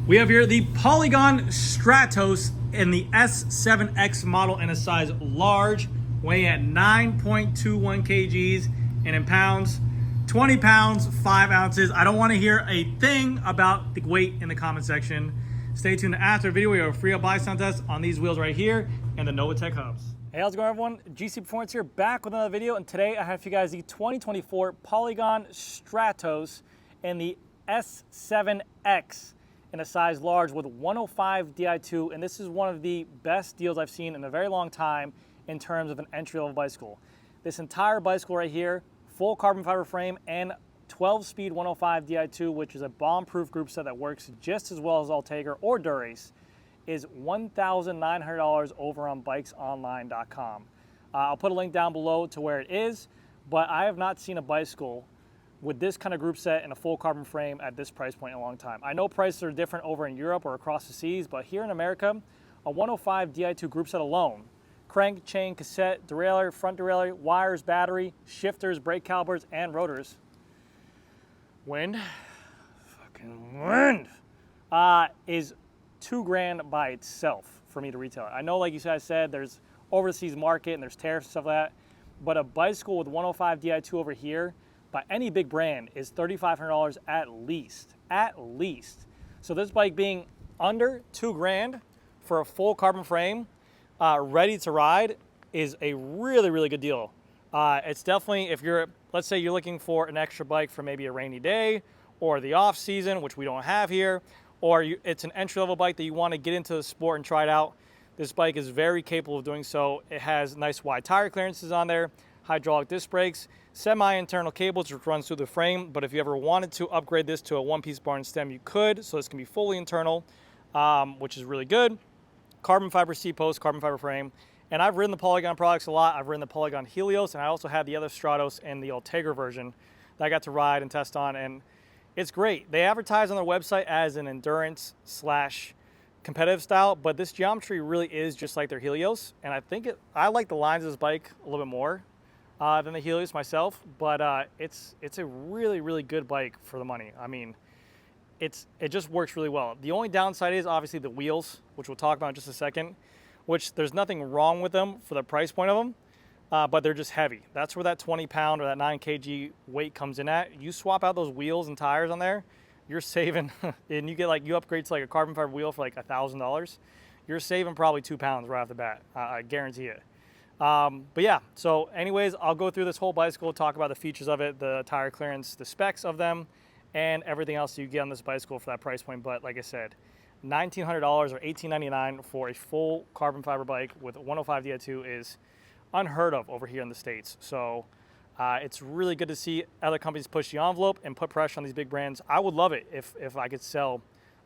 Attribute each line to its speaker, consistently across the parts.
Speaker 1: We have here the Polygon Strattos in the S7X model in a size large, weighing at 9.21 kgs, and in pounds, 20 pounds, 5 ounces. I don't want to hear a thing about the weight in the comment section. Stay tuned after the video. We have a free buy contest on these wheels right here and the Novitec hubs. Hey, how's it going, everyone? GC Performance here, back with another video, and today I have for you guys the 2024 Polygon Strattos in the S7X in a size large with 105 Di2, and this is one of the best deals I've seen in a very long time in terms of an entry-level bicycle. This entire bicycle right here, full carbon fiber frame and 12-speed 105 Di2, which is a bomb-proof group set that works just as well as Ultegra or Dura-Ace, is $1,900 over on bikesonline.com. I'll put a link down below to where it is, but I have not seen a bicycle with this kind of group set and a full carbon frame at this price point in a long time. I know prices are different over in Europe or across the seas, but here in America, a 105 Di2 group set alone, crank, chain, cassette, derailleur, front derailleur, wires, battery, shifters, brake calipers, and rotors. Wind, is $2,000 by itself for me to retail. I know, like you guys said, there's overseas market and there's tariffs and stuff like that, but a bicycle with 105 Di2 over here by any big brand is $3,500 at least. At least. So this bike being under $2,000 for a full carbon frame, ready to ride, is a really, really good deal. It's definitely, if you're, let's say you're looking for an extra bike for maybe a rainy day or the off season, which we don't have here, or it's an entry-level bike that you want to get into the sport and try it out, this bike is very capable of doing so. It has nice wide tire clearances on there, hydraulic disc brakes, semi-internal cables which runs through the frame, but if you ever wanted to upgrade this to a one-piece bar and stem, you could, so this can be fully internal, which is really good. Carbon fiber seat post, carbon fiber frame, and I've ridden the Polygon products a lot. I've ridden the Polygon Helios, and I also had the other Strattos and the Ultegra version that I got to ride and test on, and it's great. They advertise on their website as an endurance / competitive style, but this geometry really is just like their Helios, and I like the lines of this bike a little bit more than the Helios myself, but it's a really, really good bike for the money. I mean, it just works really well. The only downside is obviously the wheels, which we'll talk about in just a second, which there's nothing wrong with them for the price point of them, but they're just heavy. That's where that 20 pound or that 9 kg weight comes in at. You swap out those wheels and tires on there, you're saving, and you upgrade to like a carbon fiber wheel for like $1,000, you're saving probably 2 pounds right off the bat. I guarantee it. But yeah, so anyways, I'll go through this whole bicycle, talk about the features of it, the tire clearance, the specs of them, and everything else you get on this bicycle for that price point. But like I said, $1,900 or $1,899 for a full carbon fiber bike with 105 Di2 is unheard of over here in the States. So it's really good to see other companies push the envelope and put pressure on these big brands. I would love it if I could sell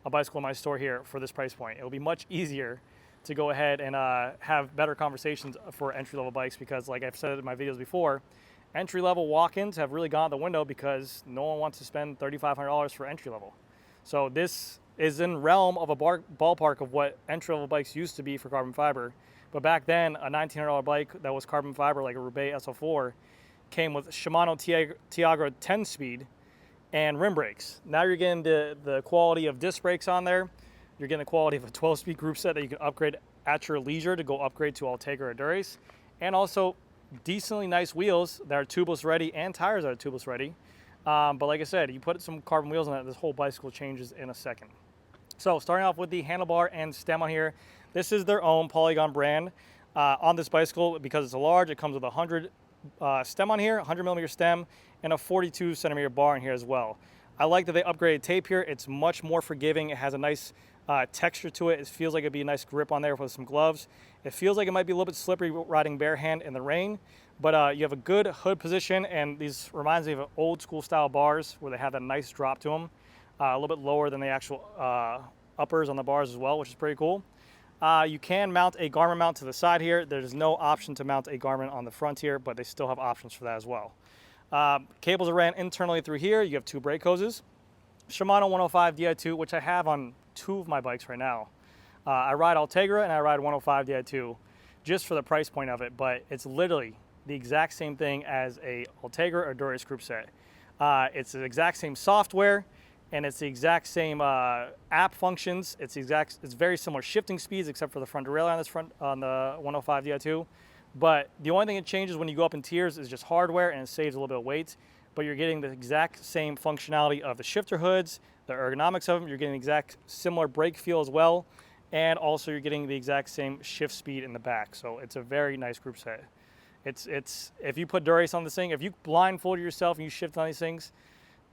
Speaker 1: a bicycle in my store here for this price point. It will be much easier to go ahead and have better conversations for entry-level bikes, because like I've said in my videos before, entry-level walk-ins have really gone out the window because no one wants to spend $3,500 for entry-level. So this is in realm of a ballpark of what entry-level bikes used to be for carbon fiber. But back then, a $1,900 bike that was carbon fiber, like a Roubaix SL4, came with Shimano Tiagra 10-speed and rim brakes. Now you're getting the quality of disc brakes on there. You're getting the quality of a 12-speed group set that you can upgrade at your leisure to go upgrade to Ultegra or Dura-Ace, and also decently nice wheels that are tubeless ready and tires that are tubeless ready. But like I said, you put some carbon wheels on that, this whole bicycle changes in a second. So starting off with the handlebar and stem on here, this is their own Polygon brand on this bicycle. Because it's a large, it comes with a 100 stem on here, 100 millimeter stem, and a 42 centimeter bar in here as well. I like that they upgraded tape here. It's much more forgiving. It has a nice texture to it. It feels like it'd be a nice grip on there with some gloves. It feels like it might be a little bit slippery riding bare hand in the rain, but you have a good hood position, and these reminds me of old school style bars where they have that nice drop to them, a little bit lower than the actual uppers on the bars as well, which is pretty cool. You can mount a Garmin mount to the side here. There's no option to mount a Garmin on the front here, but they still have options for that as well. Cables are ran internally through here. You have 2 brake hoses. Shimano 105 Di2, which I have on 2 of my bikes right now. I ride Ultegra and I ride 105 Di2 just for the price point of it, but it's literally the exact same thing as a Ultegra or Dura-Ace group set. It's the exact same software. and it's the exact same app functions. It's very similar shifting speeds except for the front derailleur on the 105 Di2. But the only thing it changes when you go up in tiers is just hardware, and it saves a little bit of weight. But you're getting the exact same functionality of the shifter hoods, the ergonomics of them. You're getting the exact similar brake feel as well, and also you're getting the exact same shift speed in the back. So it's a very nice group set. It's if you put Dura-Ace on this thing, if you blindfold yourself and you shift on these things,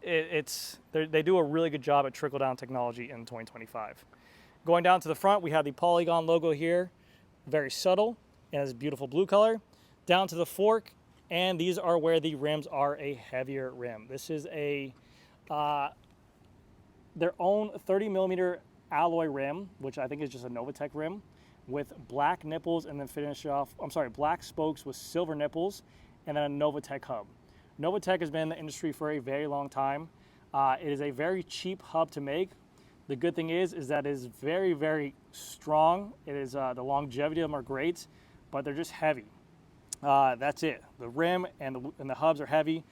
Speaker 1: they do a really good job at trickle-down technology in 2025. Going down to the front, we have the Polygon logo here, very subtle, and it's a beautiful blue color. Down to the fork, and these are where the rims are a heavier rim. This is a their own 30 millimeter alloy rim, which I think is just a Novatec rim, with black nipples, and then finish off, black spokes with silver nipples, and then a Novatec hub. Novatec has been in the industry for a very long time. It is a very cheap hub to make. The good thing is that it is very, very strong. It is the longevity of them are great, but they're just heavy. That's it. The rim and the hubs are heavy.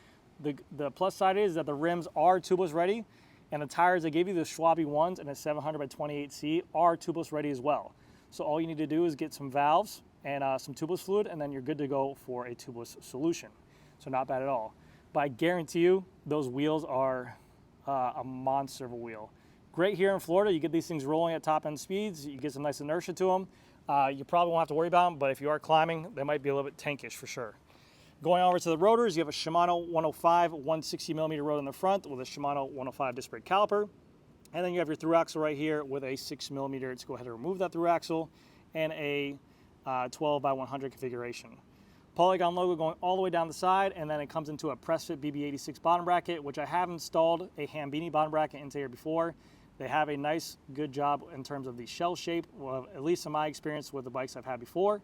Speaker 1: The plus side is that the rims are tubeless ready, and the tires they give you, the Schwabe ones and a 700 by 28C, are tubeless ready as well. So all you need to do is get some valves and some tubeless fluid, and then you're good to go for a tubeless solution. So not bad at all. But I guarantee you, those wheels are a monster of a wheel. Great here in Florida. You get these things rolling at top end speeds. You get some nice inertia to them. You probably won't have to worry about them, but if you are climbing, they might be a little bit tankish for sure. Going over to the rotors, you have a Shimano 105 160 millimeter rotor in the front with a Shimano 105 disc brake caliper. And then you have your through axle right here with a 6 millimeter to go ahead and remove that through axle, and a 12 by 100 configuration. Polygon logo going all the way down the side, and then it comes into a press fit BB86 bottom bracket, which I have installed a Hambini bottom bracket into here before. They have a nice, good job in terms of the shell shape, well, at least in my experience with the bikes I've had before.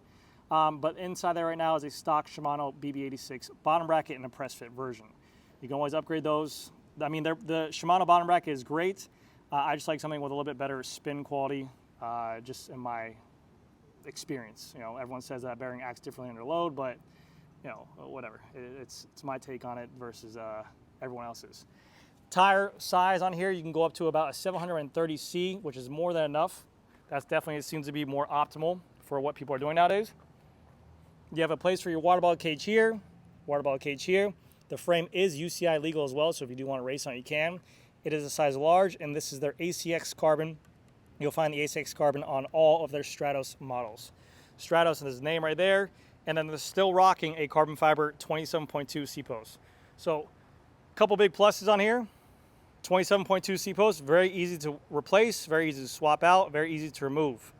Speaker 1: But inside there right now is a stock Shimano BB86 bottom bracket in a press fit version. You can always upgrade those. I mean, the Shimano bottom bracket is great. I just like something with a little bit better spin quality, just in my experience. You know, everyone says that bearing acts differently under load, but you know, whatever. It's my take on it versus everyone else's. Tire size on here, you can go up to about a 730C, which is more than enough. That's definitely, it seems to be more optimal for what people are doing nowadays. You have a place for your water bottle cage here, water bottle cage here. The frame is UCI legal as well, so if you do want to race on it, you can. It is a size large, and this is their ACX carbon. You'll find the ACX carbon on all of their Strattos models. Strattos, and there's the name right there, and then they're still rocking a carbon fiber 27.2 C-post. So, a couple big pluses on here. 27.2 C-post, very easy to replace, very easy to swap out, very easy to remove.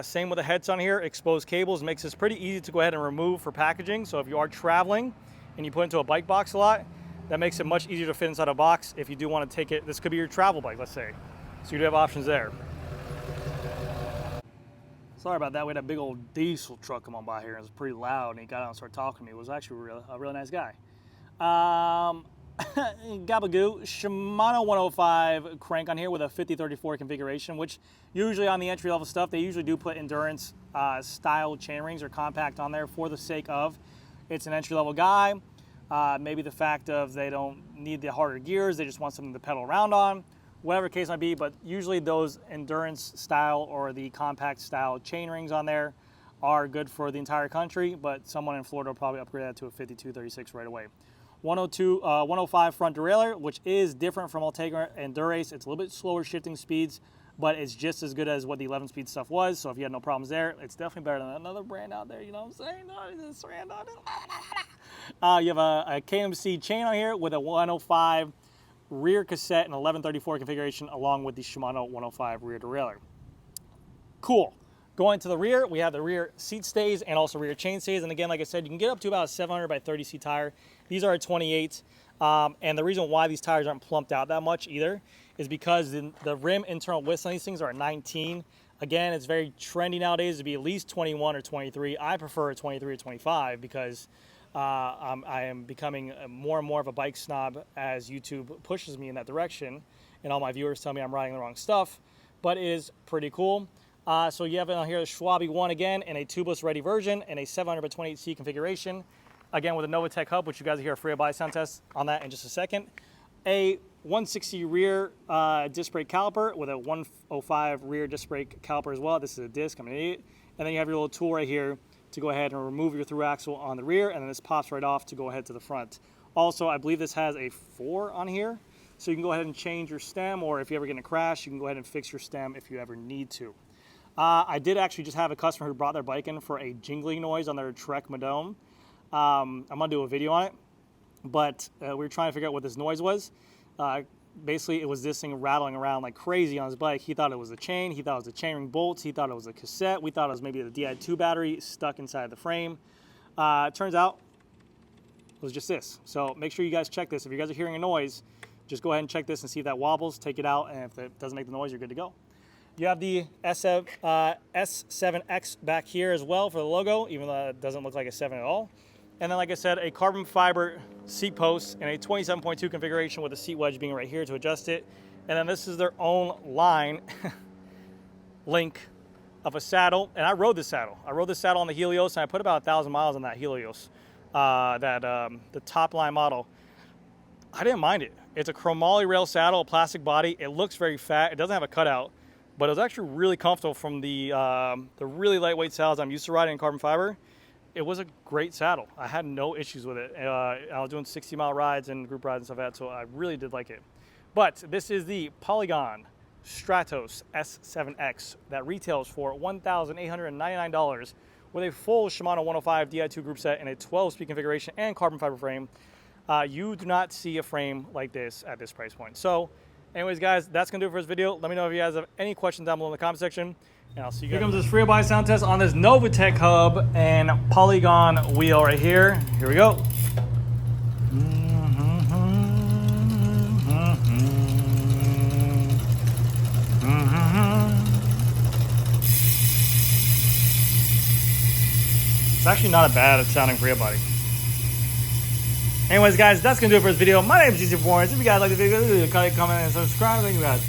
Speaker 1: Same with the heads on here. Exposed cables makes this pretty easy to go ahead and remove for packaging. So if you are traveling and you put it into a bike box a lot, that makes it much easier to fit inside a box if you do want to take it. This could be your travel bike, let's say. So you do have options there. Sorry about that. We had a big old diesel truck come on by here. It was pretty loud, and he got out and started talking to me. It was actually a really nice guy. Gabagoo, Shimano 105 crank on here with a 5034 configuration, which usually on the entry level stuff, they usually do put endurance style chain rings or compact on there for the sake of it's an entry level guy. Maybe the fact of they don't need the harder gears, they just want something to pedal around on, whatever the case might be. But usually those endurance style or the compact style chain rings on there are good for the entire country, but someone in Florida will probably upgrade that to a 5236 right away. 105 front derailleur, which is different from Ultegra and Dura-Ace. It's a little bit slower shifting speeds, but it's just as good as what the 11-speed stuff was. So if you had no problems there, it's definitely better than another brand out there. You know what I'm saying? No, this brand out there. You have a KMC chain on here with a 105 rear cassette and 1134 configuration, along with the Shimano 105 rear derailleur. Cool. Going to the rear, we have the rear seat stays and also rear chain stays. And again, like I said, you can get up to about a 700 by 30C tire. These are a 28. And the reason why these tires aren't plumped out that much either is because the rim internal widths on these things are 19. Again, it's very trendy nowadays to be at least 21 or 23. I prefer a 23 or 25 because I am becoming more and more of a bike snob as YouTube pushes me in that direction. And all my viewers tell me I'm riding the wrong stuff. But it is pretty cool. So you have it on here, the Schwabe 1 again, in a tubeless ready version, and a 700 by 28C configuration. Again, with a Novatec hub, which you guys will hear a free buy sound test on that in just a second. A 160 rear disc brake caliper with a 105 rear disc brake caliper as well. This is a disc, I'm an idiot. And then you have your little tool right here to go ahead and remove your through axle on the rear, and then this pops right off to go ahead to the front. Also, I believe this has a 4 on here, so you can go ahead and change your stem, or if you ever get in a crash, you can go ahead and fix your stem if you ever need to. I did actually just have a customer who brought their bike in for a jingling noise on their Trek Madone. I'm gonna do a video on it, but we were trying to figure out what this noise was. Basically, it was this thing rattling around like crazy on his bike. He thought it was a chain. He thought it was the chainring bolts. He thought it was a cassette. We thought it was maybe the Di2 battery stuck inside the frame. Turns out it was just this. So make sure you guys check this. If you guys are hearing a noise, just go ahead and check this and see if that wobbles. Take it out, and if it doesn't make the noise, you're good to go. You have the S7X back here as well for the logo, even though it doesn't look like a 7 at all. And then, like I said, a carbon fiber seat post in a 27.2 configuration with a seat wedge being right here to adjust it. And then this is their own line link of a saddle. And I rode this saddle. I rode this saddle on the Helios, and I put about 1,000 miles on that Helios, the top line model. I didn't mind it. It's a chromoly rail saddle, a plastic body. It looks very fat. It doesn't have a cutout, but it was actually really comfortable from the really lightweight saddles I'm used to riding in carbon fiber. It was a great saddle. I had no issues with it. I was doing 60-mile rides and group rides and stuff like that, so I really did like it. But this is the Polygon Strattos S7X that retails for $1,899 with a full Shimano 105 Di2 group set and a 12-speed configuration and carbon fiber frame. You do not see a frame like this at this price point. So anyways, guys, that's going to do it for this video. Let me know if you guys have any questions down below in the comment section. And I'll see you guys. Here comes this free buy sound test on this Novatech hub and Polygon wheel right here. Here we go. It's actually not a bad sounding free body. Anyways, guys, that's going to do it for this video. My name is GC Performance. If you guys like the video, comment, and subscribe. Thank you guys.